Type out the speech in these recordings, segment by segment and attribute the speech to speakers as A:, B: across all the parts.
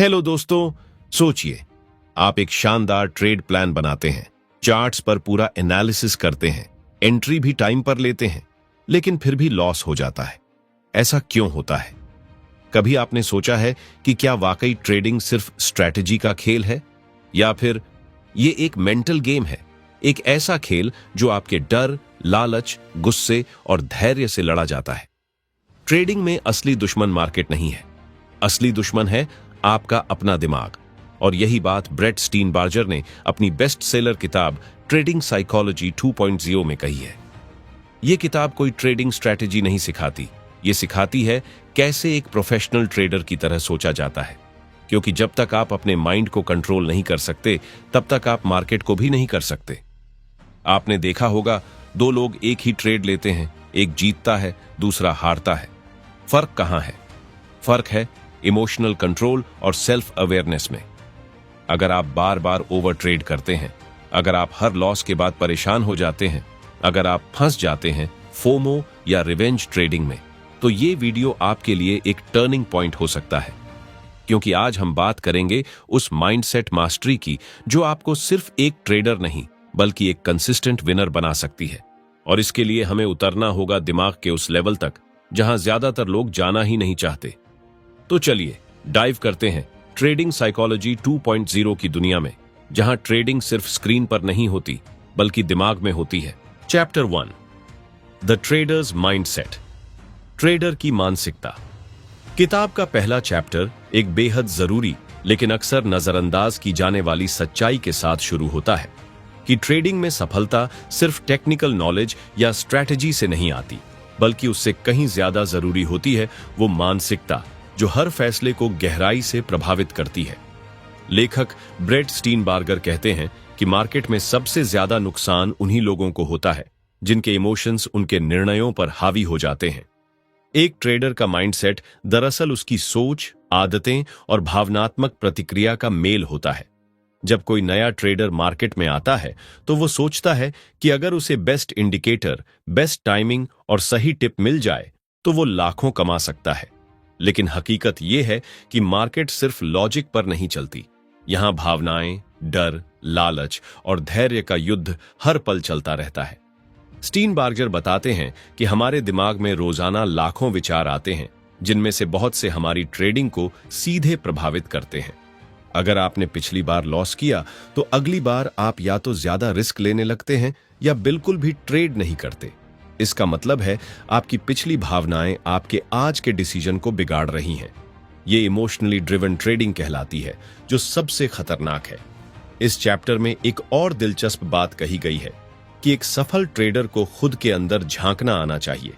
A: Hello दोस्तों, सोचिए आप एक शानदार ट्रेड प्लान बनाते हैं, चार्ट्स पर पूरा एनालिसिस करते हैं, एंट्री भी टाइम पर लेते हैं, लेकिन फिर भी लॉस हो जाता है। ऐसा क्यों होता है? कभी आपने सोचा है कि क्या वाकई ट्रेडिंग सिर्फ स्ट्रैटेजी का खेल है, या फिर ये एक मेंटल गेम है, एक ऐसा खेल जो आपके डर, लालच, गुस्से और धैर्य से लड़ा जाता है। ट्रेडिंग में असली दुश्मन मार्केट नहीं है, असली दुश्मन है आपका अपना दिमाग। और यही बात ब्रेट स्टीनबार्जर ने अपनी बेस्ट सेलर किताब ट्रेडिंग साइकोलॉजी 2.0 में कही है। यह किताब कोई ट्रेडिंग स्ट्रैटेजी नहीं सिखाती, यह सिखाती है कैसे एक प्रोफेशनल ट्रेडर की तरह सोचा जाता है। क्योंकि जब तक आप अपने माइंड को कंट्रोल नहीं कर सकते, तब तक आप मार्केट को भी नहीं कर सकते। आपने देखा होगा, दो लोग एक ही ट्रेड लेते हैं, एक जीतता है, दूसरा हारता है। फर्क कहां है? फर्क है इमोशनल कंट्रोल और सेल्फ अवेयरनेस में। अगर आप बार बार ओवर ट्रेड करते हैं, अगर आप हर लॉस के बाद परेशान हो जाते हैं, अगर आप फंस जाते हैं फोमो या रिवेंज ट्रेडिंग में, तो ये वीडियो आपके लिए एक टर्निंग पॉइंट हो सकता है। क्योंकि आज हम बात करेंगे उस माइंडसेट मास्टरी की जो आपको सिर्फ एक ट्रेडर नहीं बल्कि एक कंसिस्टेंट विनर बना सकती है। और इसके लिए हमें उतरना होगा दिमाग के उस लेवल तक जहां ज्यादातर लोग जाना ही नहीं चाहते। तो चलिए डाइव करते हैं ट्रेडिंग साइकोलॉजी 2.0 की दुनिया में, जहां ट्रेडिंग सिर्फ स्क्रीन पर नहीं होती बल्कि दिमाग में होती है। Chapter 1, the traders mindset, trader की मानसिकता। किताब का पहला चैप्टर एक बेहद जरूरी लेकिन अक्सर नजरअंदाज की जाने वाली सच्चाई के साथ शुरू होता है कि ट्रेडिंग में सफलता सिर्फ टेक्निकल नॉलेज या स्ट्रैटेजी से नहीं आती, बल्कि उससे कहीं ज्यादा जरूरी होती है वो मानसिकता जो हर फैसले को गहराई से प्रभावित करती है। लेखक ब्रेट स्टीनबार्गर कहते हैं कि मार्केट में सबसे ज्यादा नुकसान उन्हीं लोगों को होता है जिनके इमोशंस उनके निर्णयों पर हावी हो जाते हैं। एक ट्रेडर का माइंडसेट दरअसल उसकी सोच, आदतें और भावनात्मक प्रतिक्रिया का मेल होता है। जब कोई नया ट्रेडर मार्केट में आता है तो वो सोचता है कि अगर उसे बेस्ट इंडिकेटर, बेस्ट टाइमिंग और सही टिप मिल जाए तो वो लाखों कमा सकता है। लेकिन हकीकत यह है कि मार्केट सिर्फ लॉजिक पर नहीं चलती। यहां भावनाएं, डर, लालच और धैर्य का युद्ध हर पल चलता रहता है। स्टीनबार्गर बताते हैं कि हमारे दिमाग में रोजाना लाखों विचार आते हैं, जिनमें से बहुत से हमारी ट्रेडिंग को सीधे प्रभावित करते हैं। अगर आपने पिछली बार लॉस किया तो अगली बार आप या तो ज्यादा रिस्क लेने लगते हैं या बिल्कुल भी ट्रेड नहीं करते। इसका मतलब है आपकी पिछली भावनाएं आपके आज के डिसीजन को बिगाड़ रही हैं। ये इमोशनली ड्रिवन ट्रेडिंग कहलाती है, जो सबसे खतरनाक है। इस चैप्टर में एक और दिलचस्प बात कही गई है कि एक सफल ट्रेडर को खुद के अंदर झांकना आना चाहिए,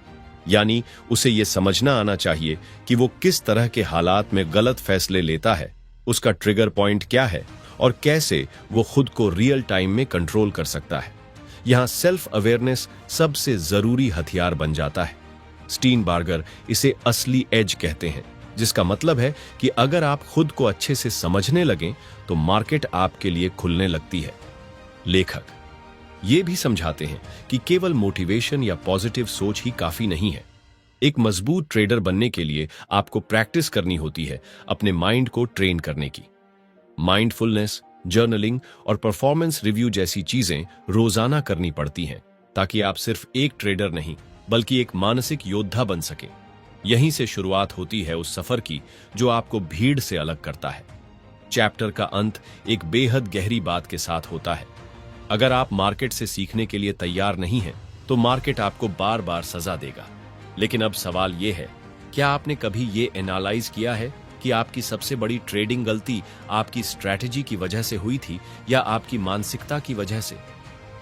A: यानी उसे यह समझना आना चाहिए कि वो किस तरह के हालात में गलत फैसले लेता है, उसका ट्रिगर पॉइंट क्या है और कैसे वो खुद को रियल टाइम में कंट्रोल कर सकता है। यहां सेल्फ अवेयरनेस सबसे जरूरी हथियार बन जाता है। स्टीनबार्गर इसे असली एज कहते हैं, जिसका मतलब है कि अगर आप खुद को अच्छे से समझने लगें तो मार्केट आपके लिए खुलने लगती है। लेखक ये भी समझाते हैं कि केवल मोटिवेशन या पॉजिटिव सोच ही काफी नहीं है। एक मजबूत ट्रेडर बनने के लिए आपको प्रैक्टिस करनी होती है अपने माइंड को ट्रेन करने की। माइंडफुलनेस, जर्नलिंग और परफॉर्मेंस रिव्यू जैसी चीजें रोजाना करनी पड़ती हैं, ताकि आप सिर्फ एक ट्रेडर नहीं बल्कि एक मानसिक योद्धा बन सकें। यहीं से शुरुआत होती है उस सफर की जो आपको भीड़ से अलग करता है। चैप्टर का अंत एक बेहद गहरी बात के साथ होता है। अगर आप मार्केट से सीखने के लिए तैयार नहीं हैं, तो मार्केट आपको बार बार सजा देगा। लेकिन अब सवाल यह है, क्या आपने कभी ये एनालाइज किया है कि आपकी सबसे बड़ी ट्रेडिंग गलती आपकी स्ट्रैटेजी की वजह से हुई थी या आपकी मानसिकता की वजह से?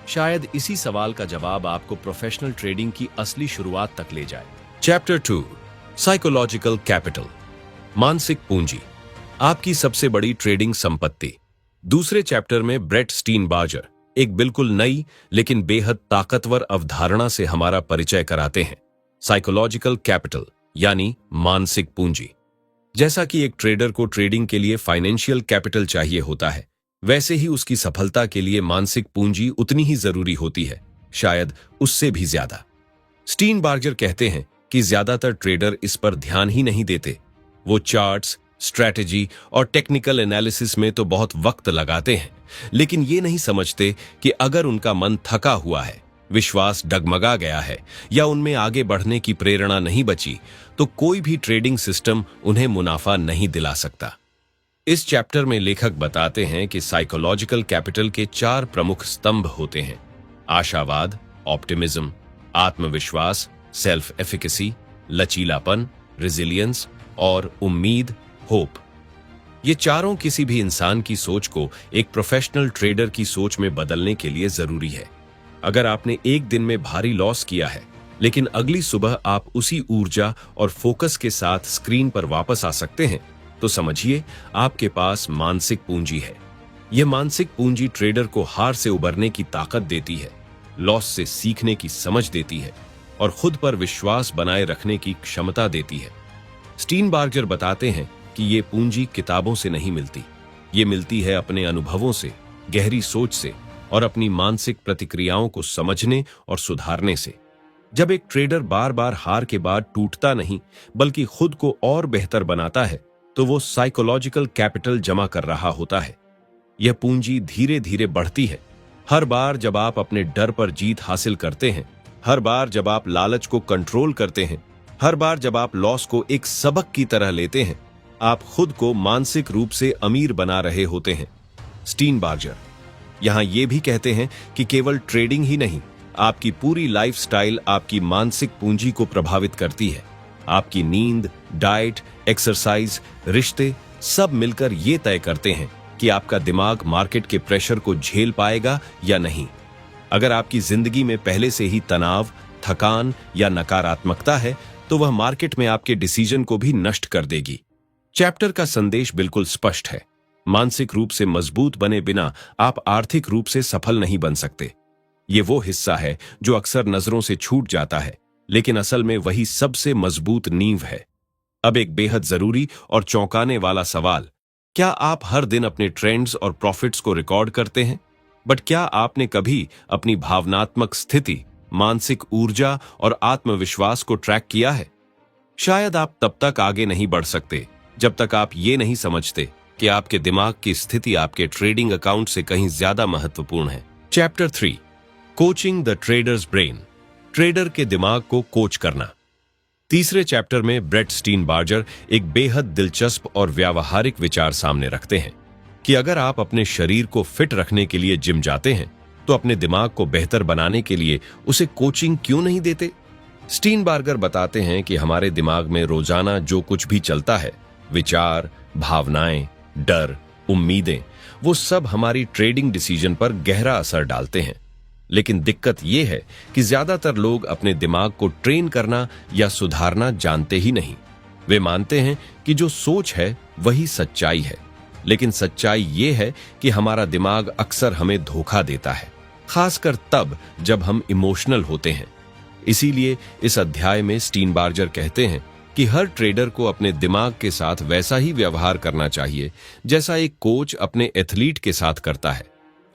A: शायद इसी सवाल का जवाब आपको प्रोफेशनल ट्रेडिंग की असली शुरुआत तक ले जाए। चैप्टर 2, साइकोलॉजिकल कैपिटल, मानसिक पूंजी, आपकी सबसे बड़ी ट्रेडिंग संपत्ति। दूसरे चैप्टर में ब्रेट स्टीनबार्जर एक बिल्कुल नई लेकिन बेहद ताकतवर अवधारणा से हमारा परिचय कराते हैं, साइकोलॉजिकल कैपिटल यानी मानसिक पूंजी। जैसा कि एक ट्रेडर को ट्रेडिंग के लिए फाइनेंशियल कैपिटल चाहिए होता है, वैसे ही उसकी सफलता के लिए मानसिक पूंजी उतनी ही जरूरी होती है, शायद उससे भी ज्यादा। स्टीनबार्जर कहते हैं कि ज्यादातर ट्रेडर इस पर ध्यान ही नहीं देते। वो चार्ट्स, स्ट्रैटेजी और टेक्निकल एनालिसिस में तो बहुत वक्त लगाते हैं, लेकिन ये नहीं समझते कि अगर उनका मन थका हुआ है, विश्वास डगमगा गया है या उनमें आगे बढ़ने की प्रेरणा नहीं बची, तो कोई भी ट्रेडिंग सिस्टम उन्हें मुनाफा नहीं दिला सकता। इस चैप्टर में लेखक बताते हैं कि साइकोलॉजिकल कैपिटल के 4 प्रमुख स्तंभ होते हैं: आशावाद, ऑप्टिमिज्म, आत्मविश्वास, सेल्फ एफिकेसी, लचीलापन, रेजिलियंस और उम्मीद, होप। ये चारों किसी भी इंसान की सोच को एक प्रोफेशनल ट्रेडर की सोच में बदलने के लिए जरूरी है। अगर आपने एक दिन में भारी लॉस किया है, लेकिन अगली सुबह आप उसी ऊर्जा और फोकस के साथ स्क्रीन पर वापस आ सकते हैं, तो समझिए आपके पास मानसिक पूंजी है। यह मानसिक पूंजी ट्रेडर को हार से उबरने की ताकत देती है, लॉस से सीखने की समझ देती है और खुद पर विश्वास बनाए रखने की क्षमता देती है। स्टीनबार्गर बताते हैं कि ये पूंजी किताबों से नहीं मिलती, ये मिलती है अपने अनुभवों से, गहरी सोच से और अपनी मानसिक प्रतिक्रियाओं को समझने और सुधारने से। जब एक ट्रेडर बार बार हार के बाद टूटता नहीं बल्कि खुद को और बेहतर बनाता है, तो वो साइकोलॉजिकल कैपिटल जमा कर रहा होता है। यह पूंजी धीरे धीरे बढ़ती है। हर बार जब आप अपने डर पर जीत हासिल करते हैं, हर बार जब आप लालच को कंट्रोल करते हैं, हर बार जब आप लॉस को एक सबक की तरह लेते हैं, आप खुद को मानसिक रूप से अमीर बना रहे होते हैं। स्टीनबार्गर यहां यह भी कहते हैं कि केवल ट्रेडिंग ही नहीं, आपकी पूरी लाइफस्टाइल आपकी मानसिक पूंजी को प्रभावित करती है। आपकी नींद, डाइट, एक्सरसाइज, रिश्ते सब मिलकर ये तय करते हैं कि आपका दिमाग मार्केट के प्रेशर को झेल पाएगा या नहीं। अगर आपकी जिंदगी में पहले से ही तनाव, थकान या नकारात्मकता है, तो वह मार्केट में आपके डिसीजन को भी नष्ट कर देगी। चैप्टर का संदेश बिल्कुल स्पष्ट है। मानसिक रूप से मजबूत बने बिना आप आर्थिक रूप से सफल नहीं बन सकते। ये वो हिस्सा है जो अक्सर नजरों से छूट जाता है, लेकिन असल में वही सबसे मजबूत नींव है। अब एक बेहद जरूरी और चौंकाने वाला सवाल: क्या आप हर दिन अपने ट्रेंड्स और प्रॉफिट्स को रिकॉर्ड करते हैं? बट क्या आपने कभी अपनी भावनात्मक स्थिति, मानसिक ऊर्जा और आत्मविश्वास को ट्रैक किया है? शायद आप तब तक आगे नहीं बढ़ सकते जब तक आप ये नहीं समझते कि आपके दिमाग की स्थिति आपके ट्रेडिंग अकाउंट से कहीं ज्यादा महत्वपूर्ण है। Chapter 3, coaching the traders brain, trader के दिमाग को कोच करना। तीसरे चैप्टर में ब्रेट स्टीनबार्गर एक बेहद दिलचस्प और व्यावहारिक विचार सामने रखते हैं कि अगर आप अपने शरीर को फिट रखने के लिए जिम जाते हैं, तो अपने दिमाग को बेहतर बनाने के लिए उसे कोचिंग क्यों नहीं देते? स्टीनबार्गर बताते हैं कि हमारे दिमाग में रोजाना जो कुछ भी चलता है, विचार, भावनाएं, डर, उम्मीदें, वो सब हमारी ट्रेडिंग डिसीजन पर गहरा असर डालते हैं। लेकिन दिक्कत यह है कि ज्यादातर लोग अपने दिमाग को ट्रेन करना या सुधारना जानते ही नहीं। वे मानते हैं कि जो सोच है वही सच्चाई है, लेकिन सच्चाई यह है कि हमारा दिमाग अक्सर हमें धोखा देता है, खासकर तब जब हम इमोशनल होते हैं। इसीलिए इस अध्याय में स्टीनबार्गर कहते हैं कि हर ट्रेडर को अपने दिमाग के साथ वैसा ही व्यवहार करना चाहिए जैसा एक कोच अपने एथलीट के साथ करता है: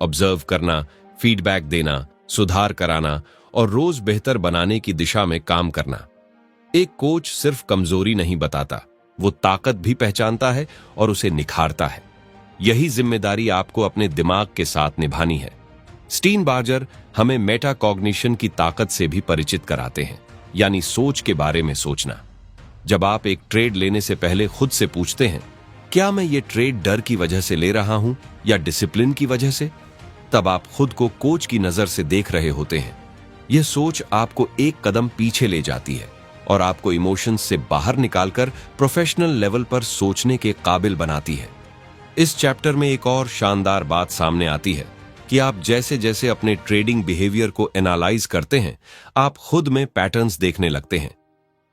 A: ऑब्जर्व करना, फीडबैक देना, सुधार कराना और रोज बेहतर बनाने की दिशा में काम करना। एक कोच सिर्फ कमजोरी नहीं बताता, वो ताकत भी पहचानता है और उसे निखारता है। यही जिम्मेदारी आपको अपने दिमाग के साथ निभानी है। स्टीनबार्गर हमें मेटाकॉग्निशन की ताकत से भी परिचित कराते हैं, यानी सोच के बारे में सोचना। जब आप एक ट्रेड लेने से पहले खुद से पूछते हैं, क्या मैं ये ट्रेड डर की वजह से ले रहा हूं या डिसिप्लिन की वजह से, तब आप खुद को कोच की नजर से देख रहे होते हैं। यह सोच आपको एक कदम पीछे ले जाती है और आपको इमोशंस से बाहर निकालकर प्रोफेशनल लेवल पर सोचने के काबिल बनाती है। इस चैप्टर में एक और शानदार बात सामने आती है कि आप जैसे जैसे अपने ट्रेडिंग बिहेवियर को एनालाइज करते हैं, आप खुद में पैटर्न्स देखने लगते हैं।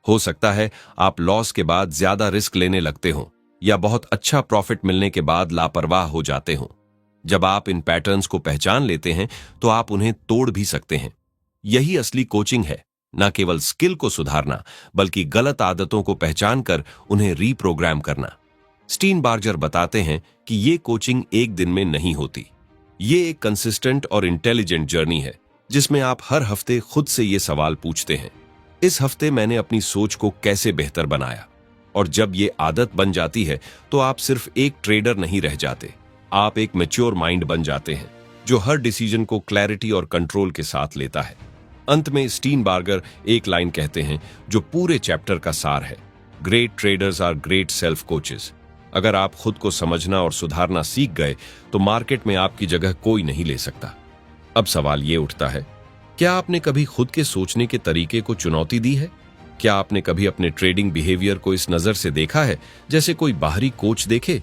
A: हो सकता है आप लॉस के बाद ज्यादा रिस्क लेने लगते हो या बहुत अच्छा प्रॉफिट मिलने के बाद लापरवाह हो जाते हो। जब आप इन पैटर्न्स को पहचान लेते हैं, तो आप उन्हें तोड़ भी सकते हैं। यही असली कोचिंग है, न केवल स्किल को सुधारना बल्कि गलत आदतों को पहचान कर उन्हें रीप्रोग्राम करना। स्टीनबार्गर बताते हैं कि ये कोचिंग एक दिन में नहीं होती। ये एक कंसिस्टेंट और इंटेलिजेंट जर्नी है जिसमें आप हर हफ्ते खुद से ये सवाल पूछते हैं: इस हफ्ते मैंने अपनी सोच को कैसे बेहतर बनाया? और जब ये आदत बन जाती है तो आप सिर्फ एक ट्रेडर नहीं रह जाते, आप एक मैच्योर माइंड बन जाते हैं जो हर डिसीजन को क्लैरिटी और कंट्रोल के साथ लेता है। अंत में स्टीनबार्गर एक लाइन कहते हैं जो पूरे चैप्टर का सार है, great traders are great self coaches. अगर आप खुद को समझना और सुधारना सीख गए तो मार्केट में आपकी जगह कोई नहीं ले सकता। अब सवाल ये उठता है, क्या आपने कभी खुद के सोचने के तरीके को चुनौती दी है? क्या आपने कभी अपने ट्रेडिंग बिहेवियर को इस नजर से देखा है जैसे कोई बाहरी कोच देखे?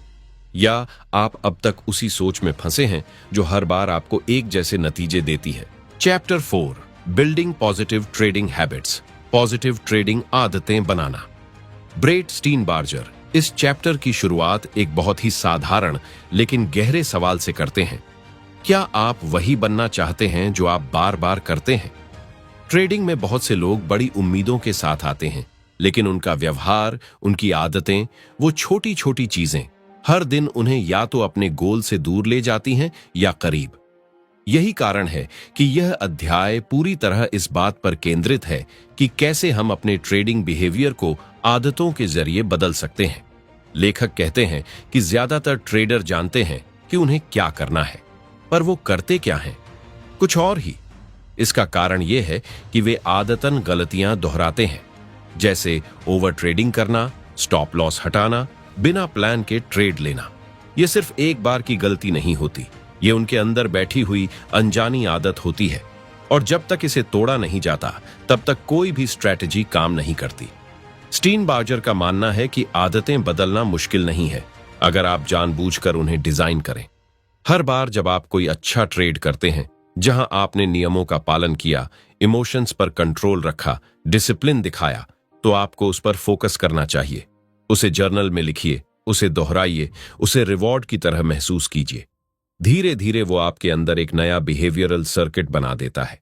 A: या आप अब तक उसी सोच में फंसे हैं जो हर बार आपको एक जैसे नतीजे देती है? Chapter 4, building positive trading habits, positive trading आदतें बनाना। ब्रेट स्टीनबार्जर इस चैप्टर की शुरुआत एक बहुत ही साधारण लेकिन गहरे सवाल से करते हैं। क्या आप वही बनना चाहते हैं जो आप बार बार करते हैं? ट्रेडिंग में बहुत से लोग बड़ी उम्मीदों के साथ आते हैं, लेकिन उनका व्यवहार, उनकी आदतें, वो छोटी छोटी चीजें हर दिन उन्हें या तो अपने गोल से दूर ले जाती हैं या करीब। यही कारण है कि यह अध्याय पूरी तरह इस बात पर केंद्रित है कि कैसे हम अपने ट्रेडिंग बिहेवियर को आदतों के जरिए बदल सकते हैं। लेखक कहते हैं कि ज्यादातर ट्रेडर जानते हैं कि उन्हें क्या करना है, पर वो करते क्या हैं? कुछ और ही। इसका कारण यह है कि वे आदतन गलतियां दोहराते हैं, जैसे ओवर ट्रेडिंग करना, स्टॉप लॉस हटाना, बिना प्लान के ट्रेड लेना। यह सिर्फ एक बार की गलती नहीं होती, ये उनके अंदर बैठी हुई अनजानी आदत होती है, और जब तक इसे तोड़ा नहीं जाता तब तक कोई भी स्ट्रैटेजी काम नहीं करती। स्टीनबार्जर का मानना है कि आदतें बदलना मुश्किल नहीं है अगर आप जानबूझकर उन्हें डिजाइन करें। हर बार जब आप कोई अच्छा ट्रेड करते हैं जहां आपने नियमों का पालन किया, इमोशंस पर कंट्रोल रखा, डिसिप्लिन दिखाया, तो आपको उस पर फोकस करना चाहिए। उसे जर्नल में लिखिए, उसे दोहराइए, उसे रिवॉर्ड की तरह महसूस कीजिए। धीरे धीरे वो आपके अंदर एक नया बिहेवियरल सर्किट बना देता है।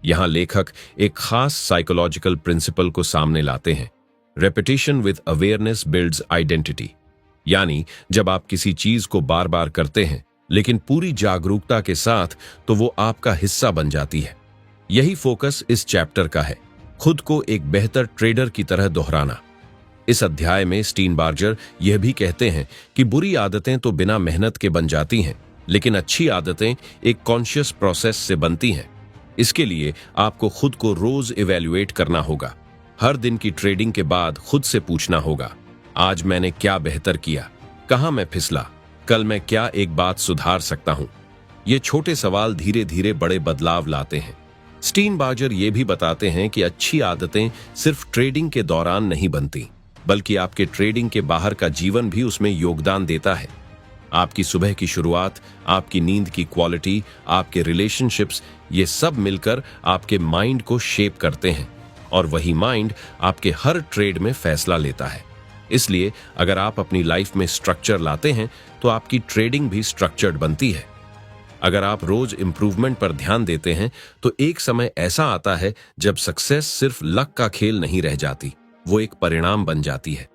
A: यहां लेखक एक खास साइकोलॉजिकल प्रिंसिपल को सामने लाते हैं, repetition with awareness builds identity. यानी जब आप किसी चीज को बार बार करते हैं लेकिन पूरी जागरूकता के साथ, तो वो आपका हिस्सा बन जाती है। यही फोकस इस चैप्टर का है, खुद को एक बेहतर ट्रेडर की तरह दोहराना। इस अध्याय में स्टीनबार्जर यह भी कहते हैं कि बुरी आदतें तो बिना मेहनत के बन जाती हैं, लेकिन अच्छी आदतें एक कॉन्शियस प्रोसेस से बनती हैं। इसके लिए आपको खुद को रोज इवैल्यूएट करना होगा। हर दिन की ट्रेडिंग के बाद खुद से पूछना होगा, आज मैंने क्या बेहतर किया, कहां मैं फिसला, कल मैं क्या एक बात सुधार सकता हूं। ये छोटे सवाल धीरे धीरे बड़े बदलाव लाते हैं। स्टीनबार्जर ये भी बताते हैं कि अच्छी आदतें सिर्फ ट्रेडिंग के दौरान नहीं बनती, बल्कि आपके ट्रेडिंग के बाहर का जीवन भी उसमें योगदान देता है। आपकी सुबह की शुरुआत, आपकी नींद की क्वालिटी, आपके रिलेशनशिप्स, ये सब मिलकर आपके माइंड को शेप करते हैं, और वही माइंड आपके हर ट्रेड में फैसला लेता है। इसलिए अगर आप अपनी लाइफ में स्ट्रक्चर लाते हैं तो आपकी ट्रेडिंग भी स्ट्रक्चर्ड बनती है। अगर आप रोज इंप्रूवमेंट पर ध्यान देते हैं तो एक समय ऐसा आता है जब सक्सेस सिर्फ लक का खेल नहीं रह जाती, वो एक परिणाम बन जाती है।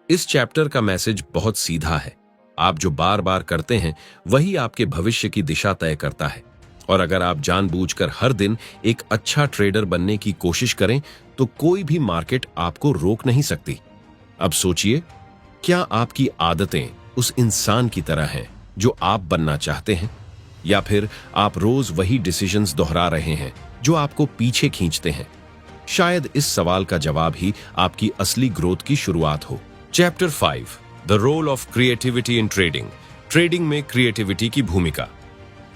A: इस चैप्टर का मैसेज बहुत सीधा है, आप जो बार बार करते हैं वही आपके भविष्य की दिशा तय करता है। और अगर आप जानबूझकर हर दिन एक अच्छा ट्रेडर बनने की कोशिश करें तो कोई भी मार्केट आपको रोक नहीं सकती। अब सोचिए, क्या आपकी आदतें उस इंसान की तरह हैं जो आप बनना चाहते हैं, या फिर आप रोज वही डिसीजंस दोहरा रहे हैं जो आपको पीछे खींचते हैं? शायद इस सवाल का जवाब ही आपकी असली ग्रोथ की शुरुआत हो। Chapter 5, the role of creativity in trading, trading में क्रिएटिविटी की भूमिका।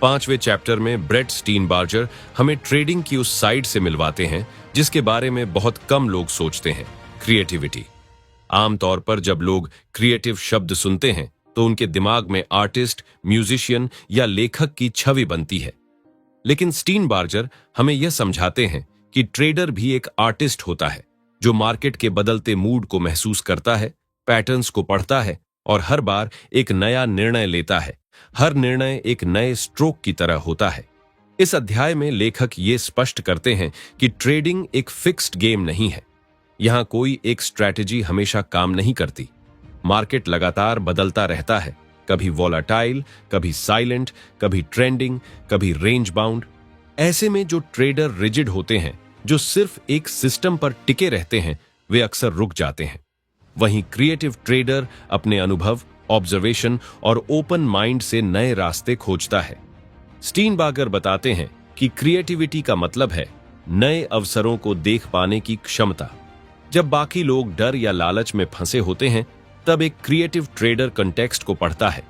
A: 5वें चैप्टर में ब्रेट स्टीनबार्जर हमें ट्रेडिंग की उस साइड से मिलवाते हैं जिसके बारे में बहुत कम लोग सोचते हैं, क्रिएटिविटी। आमतौर पर जब लोग क्रिएटिव शब्द सुनते हैं तो उनके दिमाग में आर्टिस्ट, म्यूजिशियन या लेखक की छवि बनती है। लेकिन स्टीनबार्जर हमें यह समझाते हैं कि ट्रेडर भी एक आर्टिस्ट होता है जो मार्केट के बदलते मूड को महसूस करता है, पैटर्न्स को पढ़ता है और हर बार एक नया निर्णय लेता है। हर निर्णय एक नए स्ट्रोक की तरह होता है। इस अध्याय में लेखक ये स्पष्ट करते हैं कि ट्रेडिंग एक फिक्स्ड गेम नहीं है। यहां कोई एक स्ट्रैटेजी हमेशा काम नहीं करती। मार्केट लगातार बदलता रहता है, कभी वॉलाटाइल, कभी साइलेंट, कभी ट्रेंडिंग, कभी रेंज बाउंड। ऐसे में जो ट्रेडर रिजिड होते हैं, जो सिर्फ एक सिस्टम पर टिके रहते हैं, वे अक्सर रुक जाते हैं। वहीं क्रिएटिव ट्रेडर अपने अनुभव, ऑब्जर्वेशन और ओपन माइंड से नए रास्ते खोजता है। स्टीनबार्गर बताते हैं कि क्रिएटिविटी का मतलब है नए अवसरों को देख पाने की क्षमता। जब बाकी लोग डर या लालच में फंसे होते हैं, तब एक क्रिएटिव ट्रेडर कॉन्टेक्स्ट को पढ़ता है।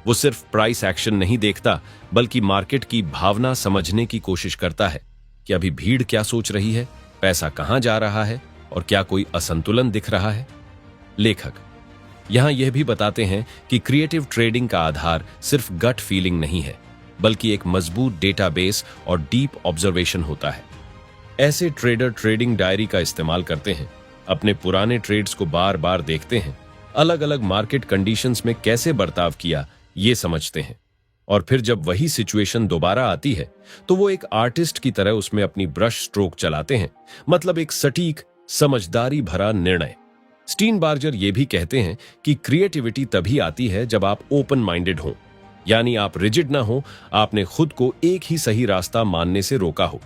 A: वो सिर्फ प्राइस एक्शन नहीं देखता, बल्कि मार्केट की भावना समझने की कोशिश करता है कि अभी भीड़ क्या सोच रही है, पैसा कहां जा रहा है और क्या कोई असंतुलन दिख रहा है। लेखक यहां यह भी बताते हैं कि क्रिएटिव ट्रेडिंग का आधार सिर्फ गट फीलिंग नहीं है, बल्कि एक मजबूत डेटाबेस और डीप ऑब्जर्वेशन होता है। ऐसे ट्रेडर ट्रेडिंग डायरी का इस्तेमाल करते हैं, अपने पुराने ट्रेड्स को बार बार देखते हैं, अलग अलग मार्केट कंडीशंस में कैसे बर्ताव किया ये समझते हैं, और फिर जब वही सिचुएशन दोबारा आती है तो वो एक आर्टिस्ट की तरह उसमें अपनी ब्रश स्ट्रोक चलाते हैं, मतलब एक सटीक, समझदारी भरा निर्णय। स्टीनबार्गर ये भी कहते हैं कि क्रिएटिविटी तभी आती है जब आप ओपन माइंडेड हो, यानी आप रिजिड ना हो, आपने खुद को एक ही सही रास्ता मानने से रोका हो।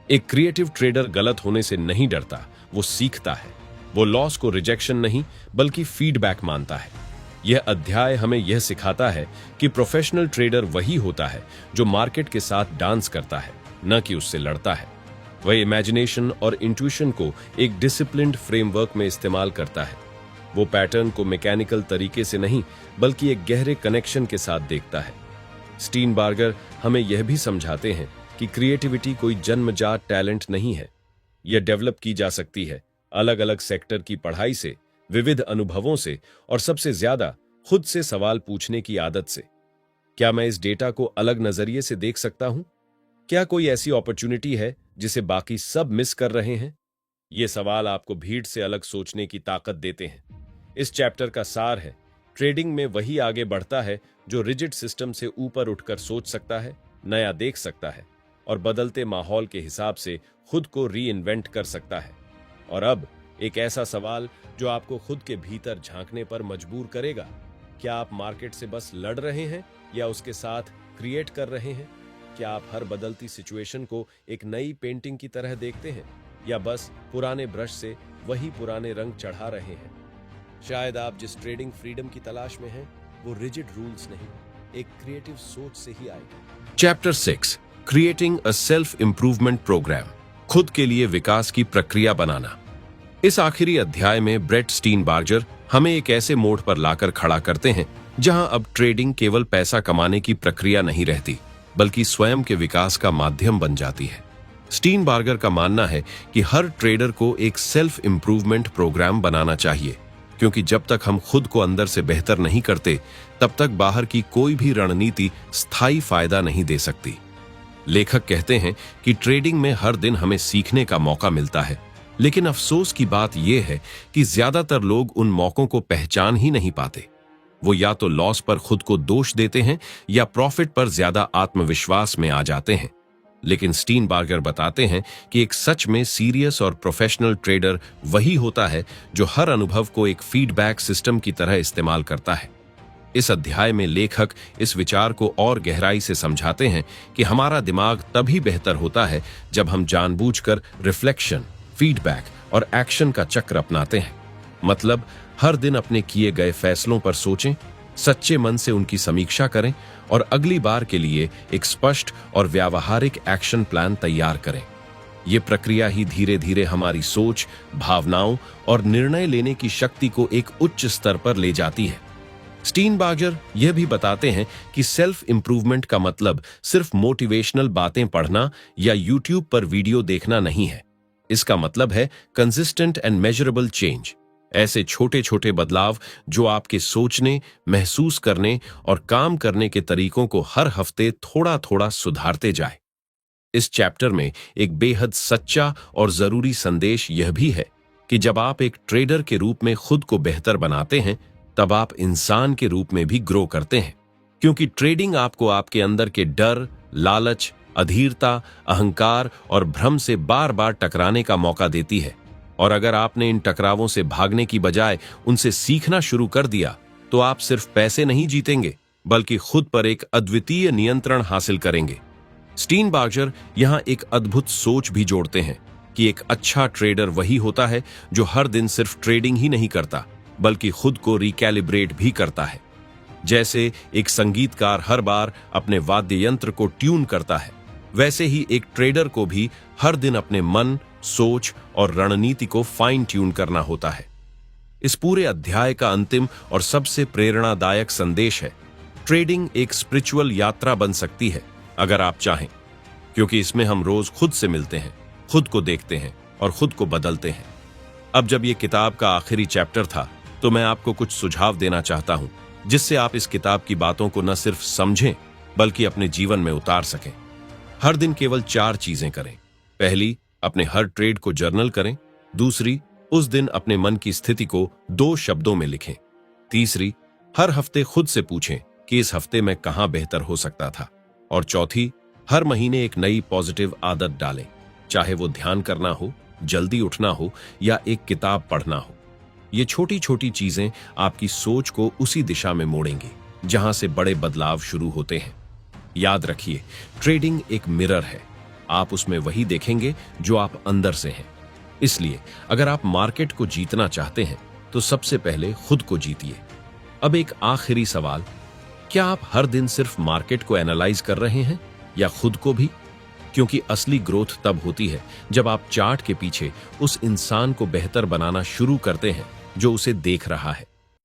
A: एक क्रिएटिव ट्रेडर गलत होने से नहीं डरता, वो सीखता है। वो लॉस को रिजेक्शन नहीं, बल्कि फीडबैक मानता है। यह अध्याय हमें यह सिखाता है कि प्रोफेशनल ट्रेडर वही होता है जो मार्केट के साथ डांस करता है, न कि उससे लड़ता है। वह इमेजिनेशन और इंट्यूशन को एक डिसिप्लिन्ड फ्रेमवर्क में इस्तेमाल करता है। वो पैटर्न को मैकेनिकल तरीके से नहीं, बल्कि एक गहरे कनेक्शन के साथ देखता है। स्टीनबार्गर हमें यह भी समझाते हैं कि क्रिएटिविटी कोई जन्मजात टैलेंट नहीं है। यह डेवलप की जा सकती है अलग अलग सेक्टर की पढ़ाई से, विविध अनुभवों से, और सबसे ज्यादा खुद से सवाल पूछने की आदत से। क्या मैं इस डेटा को अलग नजरिए से देख सकता हूं? क्या कोई ऐसी अपॉर्चुनिटी है जिसे बाकी सब मिस कर रहे हैं? ये सवाल आपको भीड़ से अलग सोचने की ताकत देते हैं। इस चैप्टर का सार है, ट्रेडिंग में वही आगे बढ़ता है जो रिजिड सिस्टम से ऊपर उठकर सोच सकता है, नया देख सकता है और बदलते माहौल के हिसाब से खुद को री इन्वेंट कर सकता है। और अब एक ऐसा सवाल जो आपको खुद के भीतर झांकने पर मजबूर करेगा, क्या आप मार्केट से बस लड़ रहे हैं या उसके साथ क्रिएट कर रहे हैं? क्या आप हर बदलती सिचुएशन को एक नई पेंटिंग की तरह देखते हैं या बस पुराने ब्रश से वही पुराने रंग चढ़ा रहे हैं? शायद आप जिस ट्रेडिंग फ्रीडम की तलाश में हैं, वो रिजिड रूल्स नहीं, एक क्रिएटिव सोच से ही आएगी। Chapter 6, creating a self improvement programme, खुद के लिए विकास की प्रक्रिया बनाना। इस आखिरी अध्याय में ब्रेट स्टीनबार्गर हमें एक ऐसे मोड़ पर लाकर खड़ा करते हैं जहां अब ट्रेडिंग केवल पैसा कमाने की प्रक्रिया नहीं रहती, बल्कि स्वयं के विकास का माध्यम बन जाती है। स्टीनबार्गर का मानना है कि हर ट्रेडर को एक सेल्फ इंप्रूवमेंट प्रोग्राम बनाना चाहिए, क्योंकि जब तक हम खुद को अंदर से बेहतर नहीं करते, तब तक बाहर की कोई भी रणनीति स्थायी फायदा नहीं दे सकती। लेखक कहते हैं कि ट्रेडिंग में हर दिन हमें सीखने का मौका मिलता है, लेकिन अफसोस की बात यह है कि ज्यादातर लोग उन मौकों को पहचान ही नहीं पाते। वो या तो लॉस पर खुद को दोष देते हैं या प्रॉफिट पर ज्यादा आत्मविश्वास में आ जाते हैं। लेकिन स्टीनबार्गर बताते हैं कि एक सच में सीरियस और प्रोफेशनल ट्रेडर वही होता है जो हर अनुभव को एक फीडबैक सिस्टम की तरह इस्तेमाल करता है। इस अध्याय में लेखक इस विचार को और गहराई से समझाते हैं कि हमारा दिमाग तभी बेहतर होता है जब हम जानबूझकर रिफ्लेक्शन, फीडबैक और एक्शन का चक्र अपनाते हैं। मतलब हर दिन अपने किए गए फैसलों पर सोचें, सच्चे मन से उनकी समीक्षा करें और अगली बार के लिए एक स्पष्ट और व्यावहारिक एक्शन प्लान तैयार करें। ये प्रक्रिया ही धीरे धीरे हमारी सोच, भावनाओं और निर्णय लेने की शक्ति को एक उच्च स्तर पर ले जाती है। स्टीनबार्गर यह भी बताते हैं कि सेल्फ इंप्रूवमेंट का मतलब सिर्फ मोटिवेशनल बातें पढ़ना या यूट्यूब पर वीडियो देखना नहीं है। इसका मतलब है कंसिस्टेंट एंड मेजरेबल चेंज, ऐसे छोटे छोटे बदलाव जो आपके सोचने, महसूस करने और काम करने के तरीकों को हर हफ्ते थोड़ा थोड़ा सुधारते जाए। इस चैप्टर में एक बेहद सच्चा और जरूरी संदेश यह भी है कि जब आप एक ट्रेडर के रूप में खुद को बेहतर बनाते हैं, तब आप इंसान के रूप में भी ग्रो करते हैं, क्योंकि ट्रेडिंग आपको आपके अंदर के डर, लालच, अधीरता, अहंकार और भ्रम से बार बार टकराने का मौका देती है। और अगर आपने इन टकरावों से भागने की बजाय उनसे सीखना शुरू कर दिया, तो आप सिर्फ पैसे नहीं जीतेंगे, बल्कि खुद पर एक अद्वितीय नियंत्रण हासिल करेंगे। स्टीनबार्गर यहां एक अद्भुत सोच भी जोड़ते हैं कि एक अच्छा ट्रेडर वही होता है जो हर दिन सिर्फ ट्रेडिंग ही नहीं करता, बल्कि खुद को रिकैलिब्रेट भी करता है। जैसे एक संगीतकार हर बार अपने वाद्य यंत्र को ट्यून करता है, वैसे ही एक ट्रेडर को भी हर दिन अपने मन, सोच और रणनीति को फाइन ट्यून करना होता है। इस पूरे अध्याय का अंतिम और सबसे प्रेरणादायक संदेश है, ट्रेडिंग एक स्पिरिचुअल यात्रा बन सकती है अगर आप चाहें, क्योंकि इसमें हम रोज खुद से मिलते हैं, खुद को देखते हैं और खुद को बदलते हैं। अब जब यह किताब का आखिरी चैप्टर था, तो मैं आपको कुछ सुझाव देना चाहता हूं, जिससे आप इस किताब की बातों को न सिर्फ समझें बल्कि अपने जीवन में उतार सकें। हर दिन केवल 4 चीजें करें। पहली, अपने हर ट्रेड को जर्नल करें। दूसरी, उस दिन अपने मन की स्थिति को 2 शब्दों में लिखें। तीसरी, हर हफ्ते खुद से पूछें कि इस हफ्ते में कहां बेहतर हो सकता था। और चौथी, हर महीने एक नई पॉजिटिव आदत डालें, चाहे वो ध्यान करना हो, जल्दी उठना हो या एक किताब पढ़ना हो। ये छोटी छोटी चीजें आपकी सोच को उसी दिशा में मोड़ेंगी जहां से बड़े बदलाव शुरू होते हैं। याद रखिए, ट्रेडिंग एक मिरर है, आप उसमें वही देखेंगे जो आप अंदर से हैं। इसलिए अगर आप मार्केट को जीतना चाहते हैं तो सबसे पहले खुद को जीतिए। अब एक आखिरी सवाल, क्या आप हर दिन सिर्फ मार्केट को एनालाइज कर रहे हैं या खुद को भी? क्योंकि असली ग्रोथ तब होती है जब आप चार्ट के पीछे उस इंसान को बेहतर बनाना शुरू करते हैं जो उसे देख रहा है।